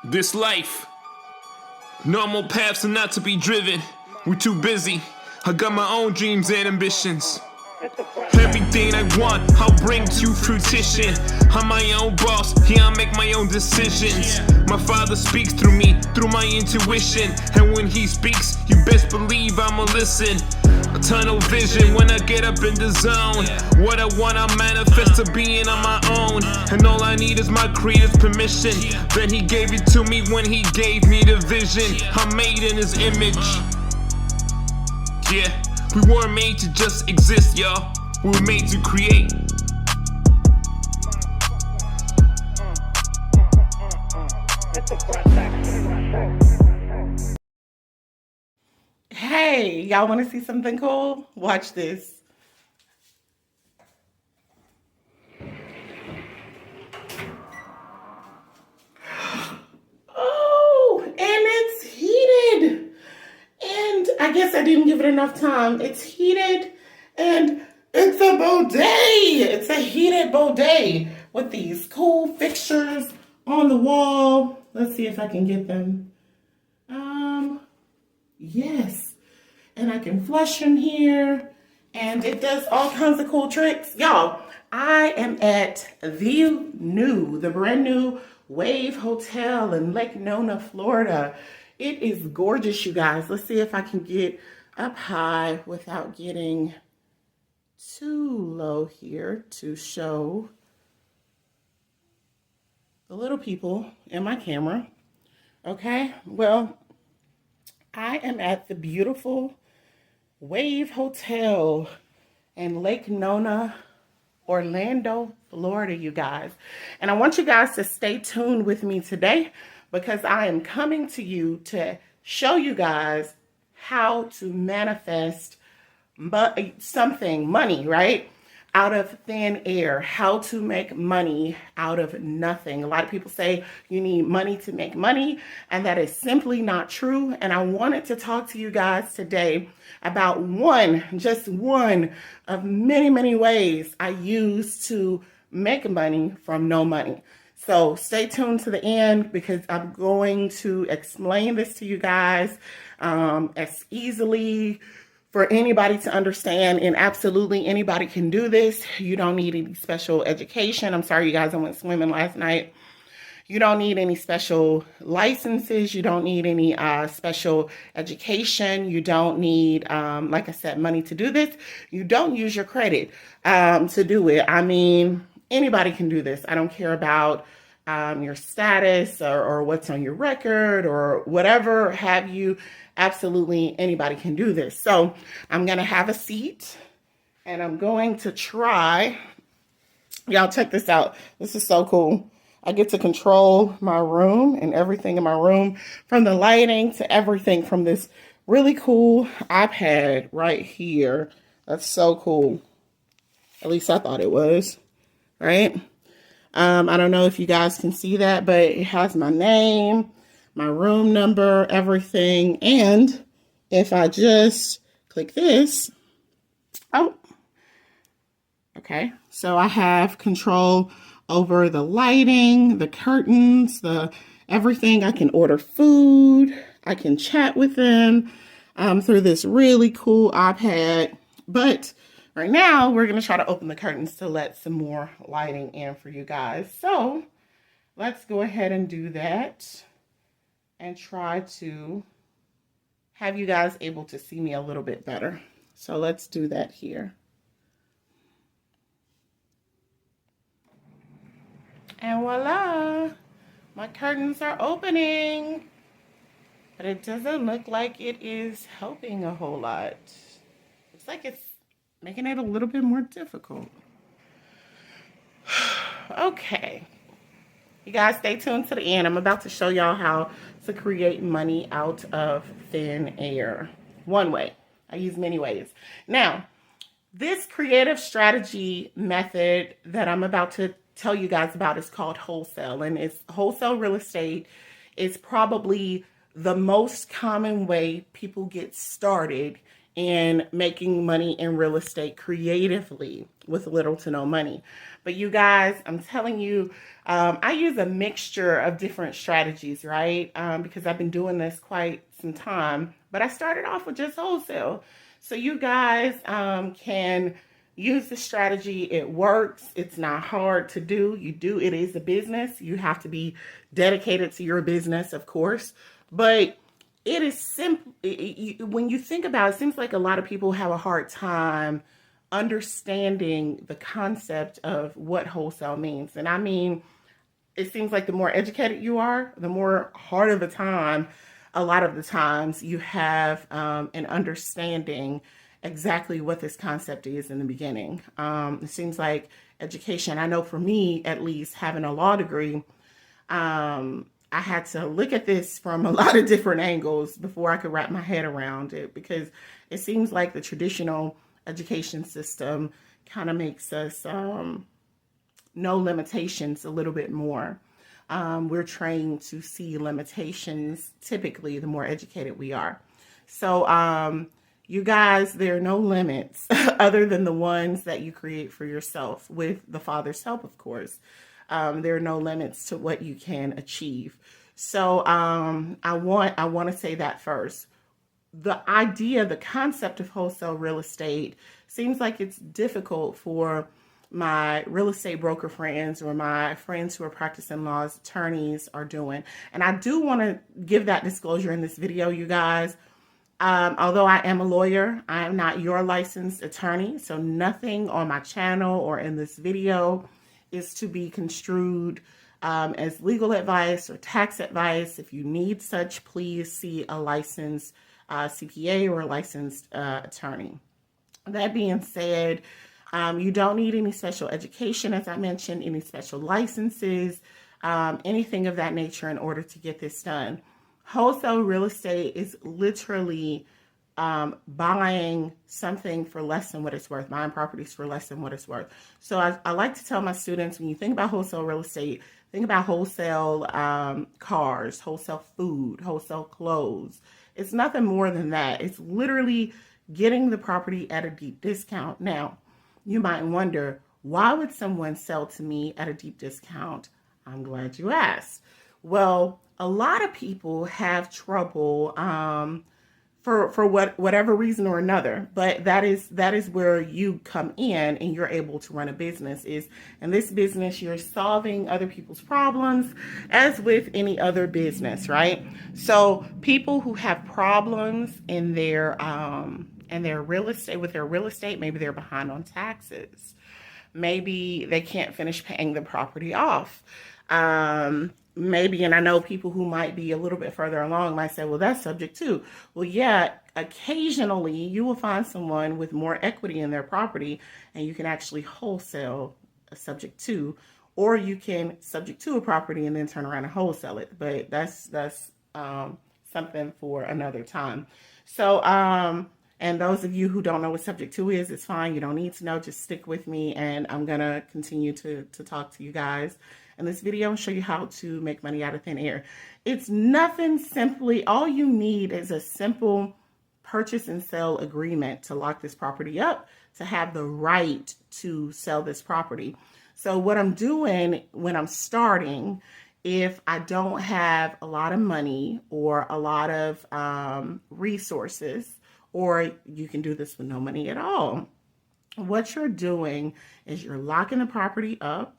This life, normal paths are not to be driven. We're too busy. I got my own dreams and ambitions. Everything I want, I'll bring to fruition. I'm my own boss, yeah, I make my own decisions. My father speaks through me, through my intuition. And when he speaks, you best believe I'ma listen. A tunnel vision when I get up in the zone. What I want, I manifest to being on my own. And all I need is my creator's permission. Then he gave it to me when he gave me the vision. I'm made in his image. Yeah, we weren't made to just exist, y'all. We were made to create. Hey, y'all want to see something cool? Watch this. Oh, and it's heated. And I guess I didn't give it enough time. It's heated and it's a bidet. It's a heated bidet with these cool fixtures on the wall. Let's see if I can get them. Yes. And I can flush in here. And it does all kinds of cool tricks. Y'all, I am at the brand new Wave Hotel in Lake Nona, Florida. It is gorgeous, you guys. Let's see if I can get up high without getting too low here to show the little people in my camera. Okay, well, I am at the beautiful Wave Hotel in Lake Nona, Orlando, Florida, you guys. And I want you guys to stay tuned with me today because I am coming to you to show you guys how to manifest money, right? Out of thin air, how to make money out of nothing. A lot of people say you need money to make money, and that is simply not true. And I wanted to talk to you guys today about just one of many, many ways I use to make money from no money. So stay tuned to the end because I'm going to explain this to you guys as easily for anybody to understand, and absolutely anybody can do this. You don't need any special education. I'm sorry, you guys, I went swimming last night. You don't need any special licenses. You don't need any special education. You don't need, like I said, money to do this. You don't use your credit to do it. I mean, anybody can do this. I don't care about your status or what's on your record or whatever have you. Absolutely anybody can do this. So I'm going to have a seat and I'm going to try. Y'all check this out. This is so cool. I get to control my room and everything in my room, from the lighting to everything, from this really cool iPad right here. That's so cool. At least I thought it was, right? I don't know if you guys can see that, but it has my name, my room number, everything. And if I just click this, oh, okay. So I have control over the lighting, the curtains, the everything. I can order food. I can chat with them through this really cool iPad. But right now, we're going to try to open the curtains to let some more lighting in for you guys. So let's go ahead and do that and try to have you guys able to see me a little bit better. So let's do that here. And voila, my curtains are opening. But it doesn't look like it is helping a whole lot. Looks like it's making it a little bit more difficult. Okay. You guys stay tuned to the end. I'm about to show y'all how to create money out of thin air. One way. I use many ways. Now, this creative strategy method that I'm about to tell you guys about is called wholesale, and it's wholesale real estate. Is probably the most common way people get started in making money in real estate creatively with little to no money. But you guys, I'm telling you, I use a mixture of different strategies, right? Because I've been doing this quite some time, but I started off with just wholesale. So you guys can use the strategy. It works. It's not hard to do. It is a business. You have to be dedicated to your business, of course, but it is simple. When you think about it, it seems like a lot of people have a hard time understanding the concept of what wholesale means. And I mean, it seems like the more educated you are, the more hard of a time, a lot of the times, you have an understanding exactly what this concept is in the beginning. It seems like education, I know for me, at least, having a law degree, I had to look at this from a lot of different angles before I could wrap my head around it, because it seems like the traditional education system kind of makes us know limitations a little bit more. We're trained to see limitations typically the more educated we are. So, you guys, there are no limits other than the ones that you create for yourself with the Father's help, of course. There are no limits to what you can achieve. So I want to say that first. The concept of wholesale real estate seems like it's difficult for my real estate broker friends or my friends who are practicing law as attorneys are doing. And I do want to give that disclosure in this video, you guys. Although I am a lawyer, I am not your licensed attorney. So nothing on my channel or in this video is to be construed as legal advice or tax advice. If you need such, please see a licensed CPA or a licensed attorney. That being said, you don't need any special education, as I mentioned, any special licenses, anything of that nature in order to get this done. Wholesale real estate is literally buying something for less than what it's worth, buying properties for less than what it's worth. So I like to tell my students, when you think about wholesale real estate, think about wholesale cars, wholesale food, wholesale clothes. It's nothing more than that. It's literally getting the property at a deep discount. Now, you might wonder, why would someone sell to me at a deep discount? I'm glad you asked. Well, a lot of people have trouble for whatever reason or another, but that is where you come in and you're able to run a business. Is in this business, you're solving other people's problems, as with any other business, right? So people who have problems in their real estate, with their real estate, maybe they're behind on taxes, maybe they can't finish paying the property off. Maybe, and I know people who might be a little bit further along might say, well, that's subject to. Well, yeah, occasionally you will find someone with more equity in their property and you can actually wholesale a subject to, or you can subject to a property and then turn around and wholesale it. But that's something for another time. So, and those of you who don't know what subject to is, it's fine. You don't need to know. Just stick with me, and I'm going to continue to talk to you guys in this video and show you how to make money out of thin air. It's nothing, simply all you need is a simple purchase and sell agreement to lock this property up, to have the right to sell this property. So what I'm doing when I'm starting, if I don't have a lot of money or a lot of resources, or you can do this with no money at all, what you're doing is you're locking the property up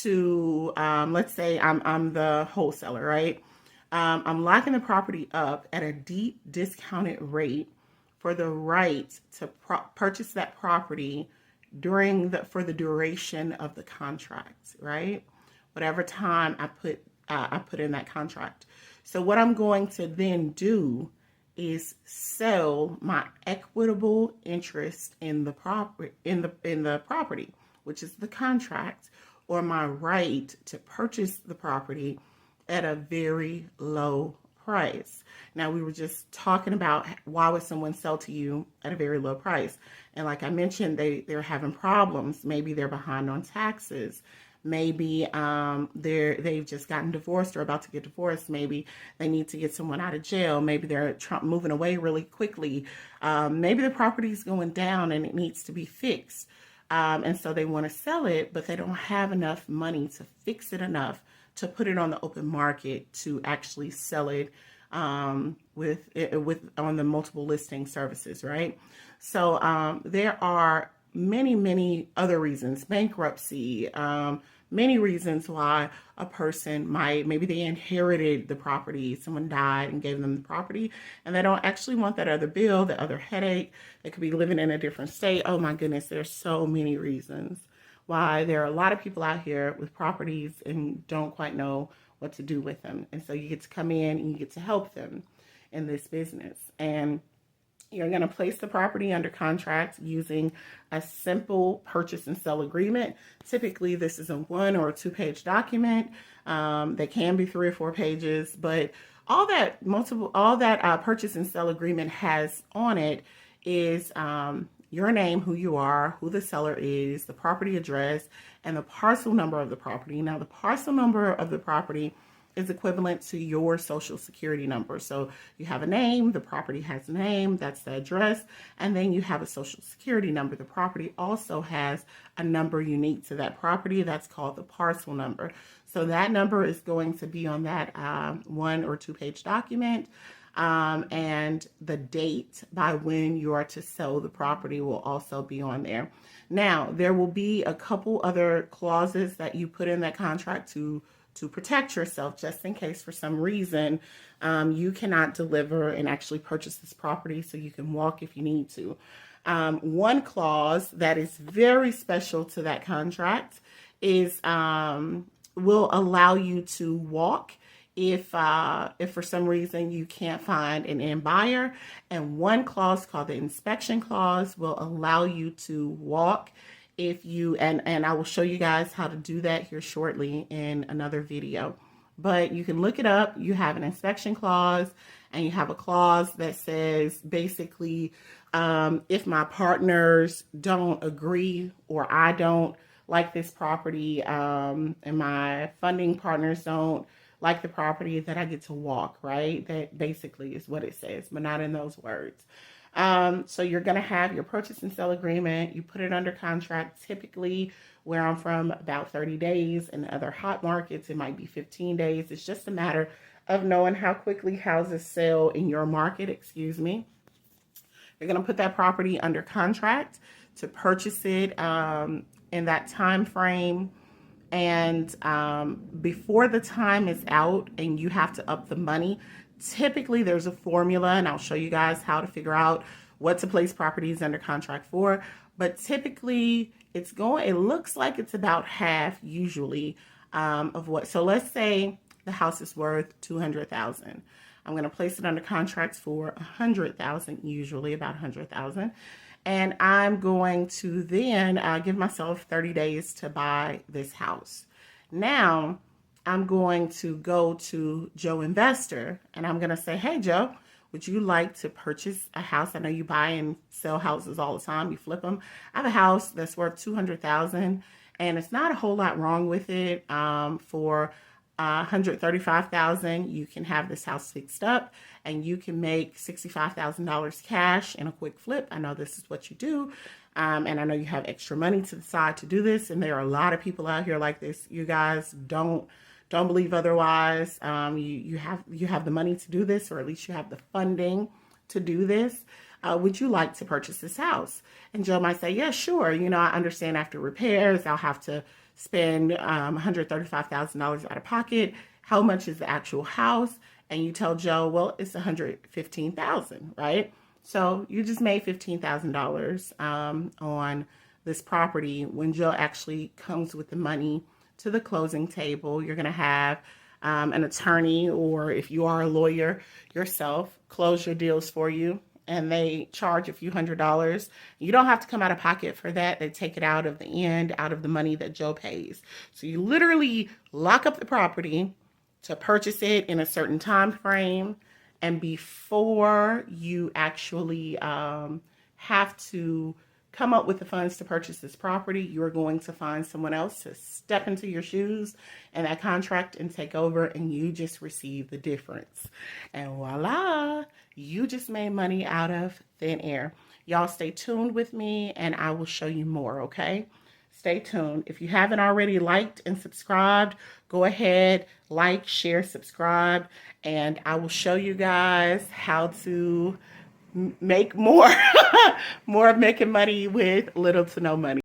to, let's say I'm the wholesaler, right? I'm locking the property up at a deep discounted rate for the right to purchase that property for the duration of the contract, right? Whatever time I put in that contract. So what I'm going to then do is sell my equitable interest in the property, in the property, which is the contract, or my right to purchase the property at a very low price. Now, we were just talking about why would someone sell to you at a very low price. And like I mentioned, they're having problems. Maybe they're behind on taxes. Maybe they've just gotten divorced or about to get divorced. Maybe they need to get someone out of jail. Maybe they're moving away really quickly. Maybe the property is going down and it needs to be fixed. And so they want to sell it, but they don't have enough money to fix it enough to put it on the open market to actually sell it with on the multiple listing services, right? So there are many other reasons, bankruptcy, many reasons why a person maybe they inherited the property, someone died and gave them the property, and they don't actually want that other bill, the other headache. They could be living in a different state. Oh my goodness, there's so many reasons why there are a lot of people out here with properties and don't quite know what to do with them. And so you get to come in and you get to help them in this business. And you're going to place the property under contract using a simple purchase and sell agreement. Typically, this is a 1 or 2 page document. They can be 3 or 4 pages, but all that purchase and sell agreement has on it is your name, who you are, who the seller is, the property address, and the parcel number of the property. Now, the parcel number of the property is equivalent to your social security number. So you have a name, the property has a name, that's the address, and then you have a social security number. The property also has a number unique to that property that's called the parcel number. So that number is going to be on that 1 or 2 page document. And the date by when you are to sell the property will also be on there. Now, there will be a couple other clauses that you put in that contract to protect yourself, just in case for some reason you cannot deliver and actually purchase this property, so you can walk if you need to. One clause that is very special to that contract is will allow you to walk if for some reason you can't find an end buyer. And one clause called the inspection clause will allow you to walk if you, and I will show you guys how to do that here shortly in another video. But you can look it up. You have an inspection clause, and you have a clause that says basically, if my partners don't agree or I don't like this property, and my funding partners don't like the property, that I get to walk, right? That basically is what it says, but not in those words. So you're going to have your purchase and sell agreement. You put it under contract, typically where I'm from, about 30 days. In other hot markets, it might be 15 days. It's just a matter of knowing how quickly houses sell in your market, You're going to put that property under contract to purchase it in that time frame. And before the time is out and you have to up the money, typically there's a formula, and I'll show you guys how to figure out what to place properties under contract for. But typically it looks like it's about half usually of what. So let's say the house is worth $200,000. I'm going to place it under contract for $100,000, usually about $100,000. And I'm going to then give myself 30 days to buy this house. Now, I'm going to go to Joe Investor, and I'm going to say, hey, Joe, would you like to purchase a house? I know you buy and sell houses all the time. You flip them. I have a house that's worth $200,000, and it's not a whole lot wrong with it. For $135,000, you can have this house fixed up, and you can make $65,000 cash in a quick flip. I know this is what you do. And I know you have extra money to the side to do this. And there are a lot of people out here like this. You guys don't believe otherwise. You have the money to do this, or at least you have the funding to do this. Would you like to purchase this house? And Joe might say, yeah, sure. I understand after repairs, I'll have to spend $135,000 out of pocket. How much is the actual house? And you tell Joe, well, it's $115,000, right? So you just made $15,000 on this property. When Joe actually comes with the money to the closing table, you're going to have an attorney, or if you are a lawyer yourself, close your deals for you. And they charge a few $100s. You don't have to come out of pocket for that. They take it out of the money that Joe pays. So you literally lock up the property to purchase it in a certain time frame. And before you actually have to come up with the funds to purchase this property, you're going to find someone else to step into your shoes and that contract and take over, and you just receive the difference. And voila, you just made money out of thin air. Y'all stay tuned with me and I will show you more, okay? Stay tuned. If you haven't already liked and subscribed, go ahead, like, share, subscribe, and I will show you guys how to make more, more of making money with little to no money.